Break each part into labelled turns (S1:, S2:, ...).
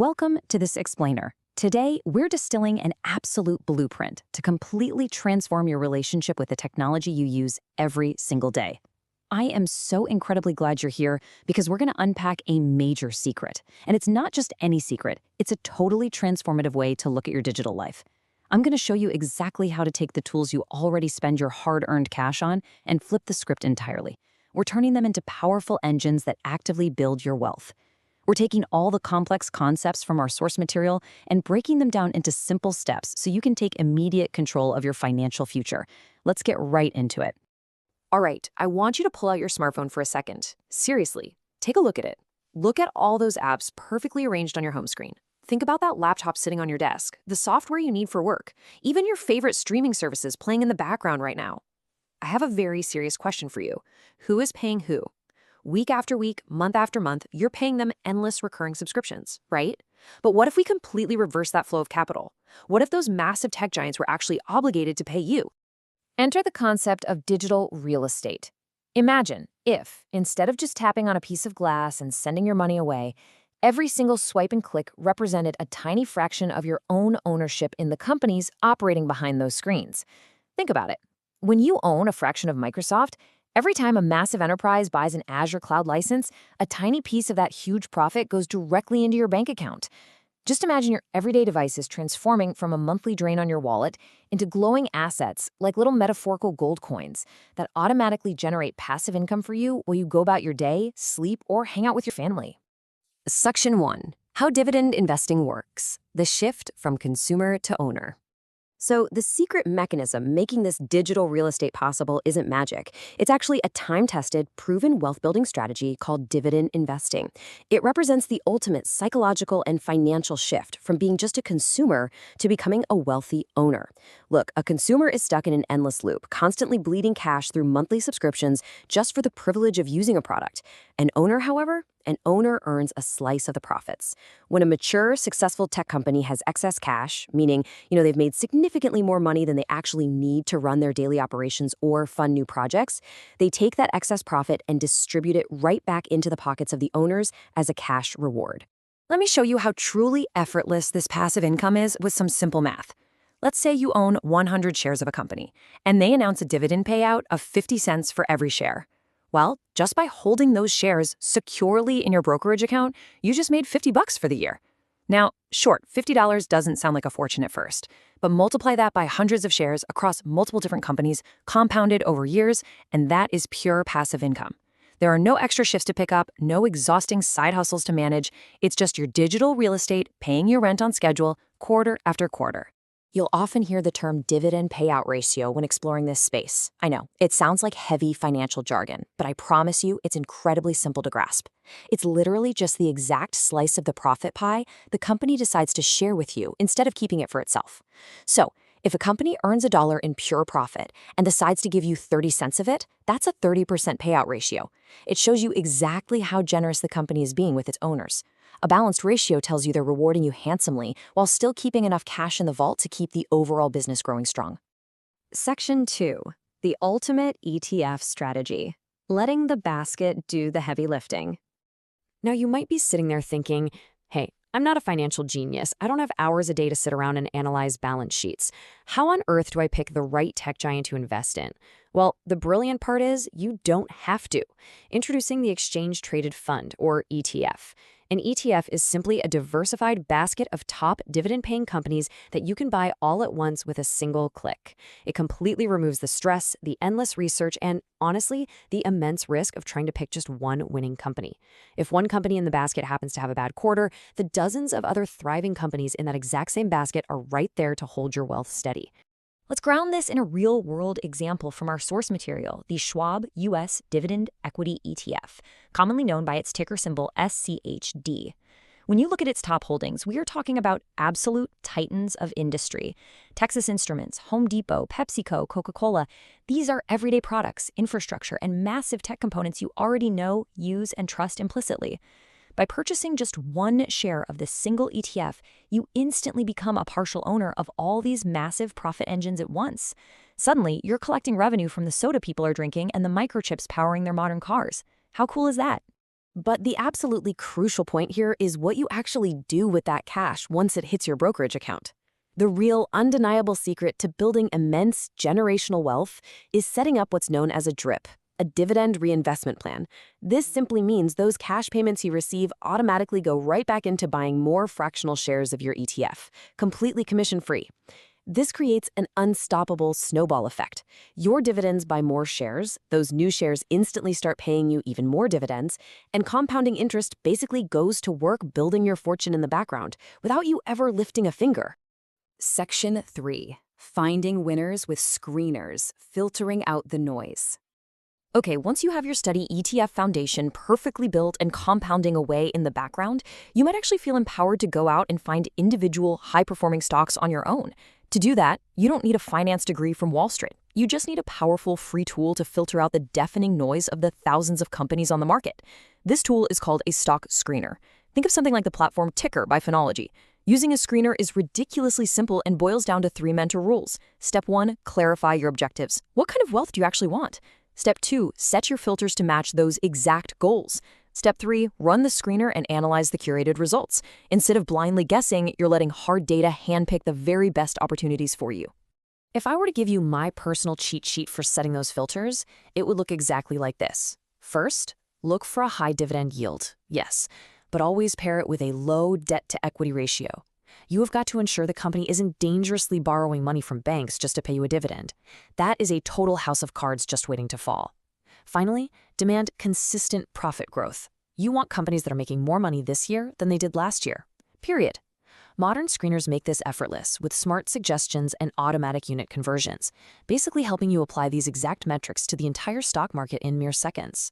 S1: Welcome to this explainer. Today, we're distilling an absolute blueprint to completely transform your relationship with the technology you use every single day. I am so incredibly glad you're here because we're going to unpack a major secret. And it's not just any secret, it's a totally transformative way to look at your digital life. I'm going to show you exactly how to take the tools you already spend your hard-earned cash on and flip the script entirely. We're turning them into powerful engines that actively build your wealth. We're taking all the complex concepts from our source material and breaking them down into simple steps so you can take immediate control of your financial future. Let's get right into it.
S2: All right, I want you to pull out your smartphone for a second. Seriously, take a look at it. Look at all those apps perfectly arranged on your home screen. Think about that laptop sitting on your desk, the software you need for work, even your favorite streaming services playing in the background right now. I have a very serious question for you. Who is paying who? Week after week, month after month, you're paying them endless recurring subscriptions, right? But what if we completely reverse that flow of capital? What if those massive tech giants were actually obligated to pay you? Enter the concept of digital real estate. Imagine if, instead of just tapping on a piece of glass and sending your money away, every single swipe and click represented a tiny fraction of your own ownership in the companies operating behind those screens. Think about it. When you own a fraction of Microsoft, every time a massive enterprise buys an Azure cloud license, a tiny piece of that huge profit goes directly into your bank account. Just imagine your everyday devices transforming from a monthly drain on your wallet into glowing assets like little metaphorical gold coins that automatically generate passive income for you while you go about your day, sleep, or hang out with your family.
S3: Section 1. How dividend investing works. The shift from consumer to owner. So the secret mechanism making this digital real estate possible isn't magic. It's actually a time-tested, proven wealth-building strategy called dividend investing. It represents the ultimate psychological and financial shift from being just a consumer to becoming a wealthy owner. Look, a consumer is stuck in an endless loop, constantly bleeding cash through monthly subscriptions just for the privilege of using a product. An owner, however, an owner earns a slice of the profits. When a mature, successful tech company has excess cash, meaning, they've made significantly more money than they actually need to run their daily operations or fund new projects, they take that excess profit and distribute it right back into the pockets of the owners as a cash reward. Let me show you how truly effortless this passive income is with some simple math. Let's say you own 100 shares of a company, and they announce a dividend payout of 50 cents for every share. Well, just by holding those shares securely in your brokerage account, you just made $50 for the year. Now, sure, $50 doesn't sound like a fortune at first, but multiply that by hundreds of shares across multiple different companies, compounded over years, and that is pure passive income. There are no extra shifts to pick up, no exhausting side hustles to manage. It's just your digital real estate paying your rent on schedule, quarter after quarter. You'll often hear the term dividend payout ratio when exploring this space. I know, it sounds like heavy financial jargon, but I promise you it's incredibly simple to grasp. It's literally just the exact slice of the profit pie the company decides to share with you instead of keeping it for itself. So, if a company earns $1 in pure profit and decides to give you 30 cents of it, that's a 30% payout ratio. It shows you exactly how generous the company is being with its owners. A balanced ratio tells you they're rewarding you handsomely while still keeping enough cash in the vault to keep the overall business growing strong.
S1: Section 2. The ultimate ETF strategy. Letting the basket do the heavy lifting.
S2: Now, you might be sitting there thinking, hey, I'm not a financial genius. I don't have hours a day to sit around and analyze balance sheets. How on earth do I pick the right tech giant to invest in? Well, the brilliant part is you don't have to. Introducing the Exchange-Traded Fund, or ETF. An ETF is simply a diversified basket of top dividend-paying companies that you can buy all at once with a single click. It completely removes the stress, the endless research, and, honestly, the immense risk of trying to pick just one winning company. If one company in the basket happens to have a bad quarter, the dozens of other thriving companies in that exact same basket are right there to hold your wealth steady.
S1: Let's ground this in a real-world example from our source material, the Schwab U.S. Dividend Equity ETF, commonly known by its ticker symbol SCHD. When you look at its top holdings, we are talking about absolute titans of industry. Texas Instruments, Home Depot, PepsiCo, Coca-Cola. These are everyday products, infrastructure, and massive tech components you already know, use, and trust implicitly. By purchasing just one share of this single ETF, you instantly become a partial owner of all these massive profit engines at once. Suddenly, you're collecting revenue from the soda people are drinking and the microchips powering their modern cars. How cool is that?
S3: But the absolutely crucial point here is what you actually do with that cash once it hits your brokerage account. The real, undeniable secret to building immense generational wealth is setting up what's known as a DRIP, a dividend reinvestment plan. This simply means those cash payments you receive automatically go right back into buying more fractional shares of your ETF, completely commission-free. This creates an unstoppable snowball effect. Your dividends buy more shares, those new shares instantly start paying you even more dividends, and compounding interest basically goes to work building your fortune in the background without you ever lifting a finger.
S1: Section 3. Finding winners with screeners, filtering out the noise. Okay, once you have your steady ETF foundation perfectly built and compounding away in the background, you might actually feel empowered to go out and find individual high-performing stocks on your own. To do that, you don't need a finance degree from Wall Street. You just need a powerful free tool to filter out the deafening noise of the thousands of companies on the market. This tool is called a stock screener. Think of something like the platform Ticker by Phonology. Using a screener is ridiculously simple and boils down to 3 mentor rules. Step 1, clarify your objectives. What kind of wealth do you actually want? Step 2, set your filters to match those exact goals. Step 3, run the screener and analyze the curated results. Instead of blindly guessing, you're letting hard data handpick the very best opportunities for you. If I were to give you my personal cheat sheet for setting those filters, it would look exactly like this. First, look for a high dividend yield. Yes, but always pair it with a low debt-to-equity ratio. You have got to ensure the company isn't dangerously borrowing money from banks just to pay you a dividend. That is a total house of cards just waiting to fall. Finally, demand consistent profit growth. You want companies that are making more money this year than they did last year. Period. Modern screeners make this effortless with smart suggestions and automatic unit conversions, basically helping you apply these exact metrics to the entire stock market in mere seconds.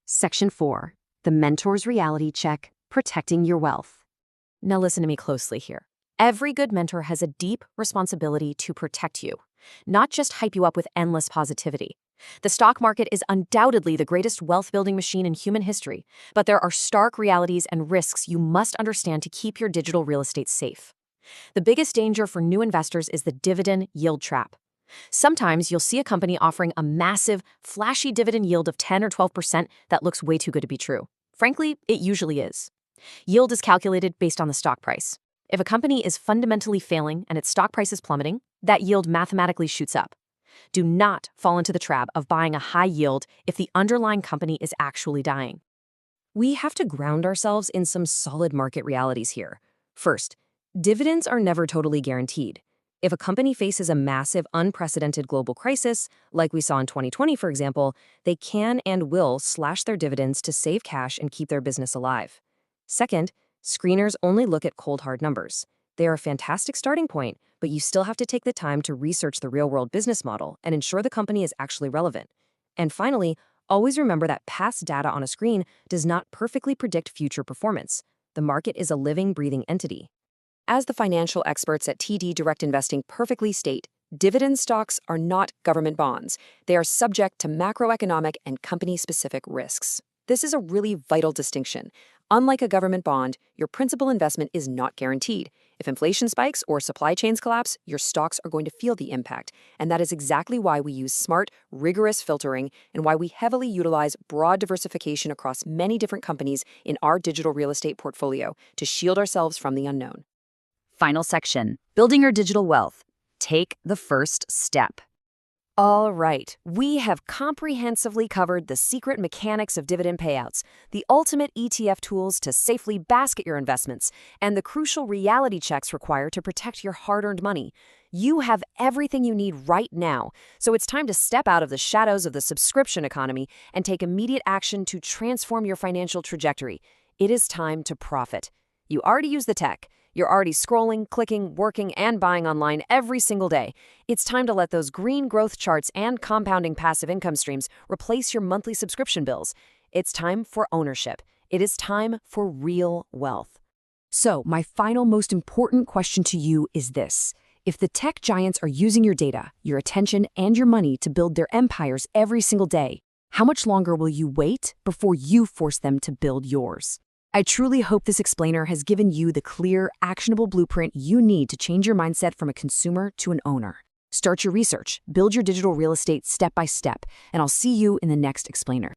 S3: Section 4. The Mentor's Reality Check, Protecting Your Wealth.
S2: Now listen to me closely here. Every good mentor has a deep responsibility to protect you, not just hype you up with endless positivity. The stock market is undoubtedly the greatest wealth-building machine in human history, but there are stark realities and risks you must understand to keep your digital real estate safe. The biggest danger for new investors is the dividend yield trap. Sometimes you'll see a company offering a massive, flashy dividend yield of 10 or 12% that looks way too good to be true. Frankly, it usually is. Yield is calculated based on the stock price. If a company is fundamentally failing and its stock price is plummeting, that yield mathematically shoots up. Do not fall into the trap of buying a high yield if the underlying company is actually dying.
S3: We have to ground ourselves in some solid market realities here. First, dividends are never totally guaranteed. If a company faces a massive, unprecedented global crisis, like we saw in 2020, for example, they can and will slash their dividends to save cash and keep their business alive. Second, screeners only look at cold hard numbers. They are a fantastic starting point, but you still have to take the time to research the real-world business model and ensure the company is actually relevant. And finally, always remember that past data on a screen does not perfectly predict future performance. The market is a living, breathing entity. As the financial experts at TD Direct Investing perfectly state, dividend stocks are not government bonds. They are subject to macroeconomic and company-specific risks. This is a really vital distinction. Unlike a government bond, your principal investment is not guaranteed. If inflation spikes or supply chains collapse, your stocks are going to feel the impact. And that is exactly why we use smart, rigorous filtering and why we heavily utilize broad diversification across many different companies in our digital real estate portfolio to shield ourselves from the unknown.
S1: Final section, building your digital wealth. Take the first step.
S3: All right, we have comprehensively covered the secret mechanics of dividend payouts, the ultimate ETF tools to safely basket your investments, and the crucial reality checks required to protect your hard-earned money. You have everything you need right now, so it's time to step out of the shadows of the subscription economy and take immediate action to transform your financial trajectory. It is time to profit. You already use the tech. You're already scrolling, clicking, working, and buying online every single day. It's time to let those green growth charts and compounding passive income streams replace your monthly subscription bills. It's time for ownership. It is time for real wealth. So, my final most important question to you is this. If the tech giants are using your data, your attention, and your money to build their empires every single day, how much longer will you wait before you force them to build yours? I truly hope this explainer has given you the clear, actionable blueprint you need to change your mindset from a consumer to an owner. Start your research, build your digital real estate step by step, and I'll see you in the next explainer.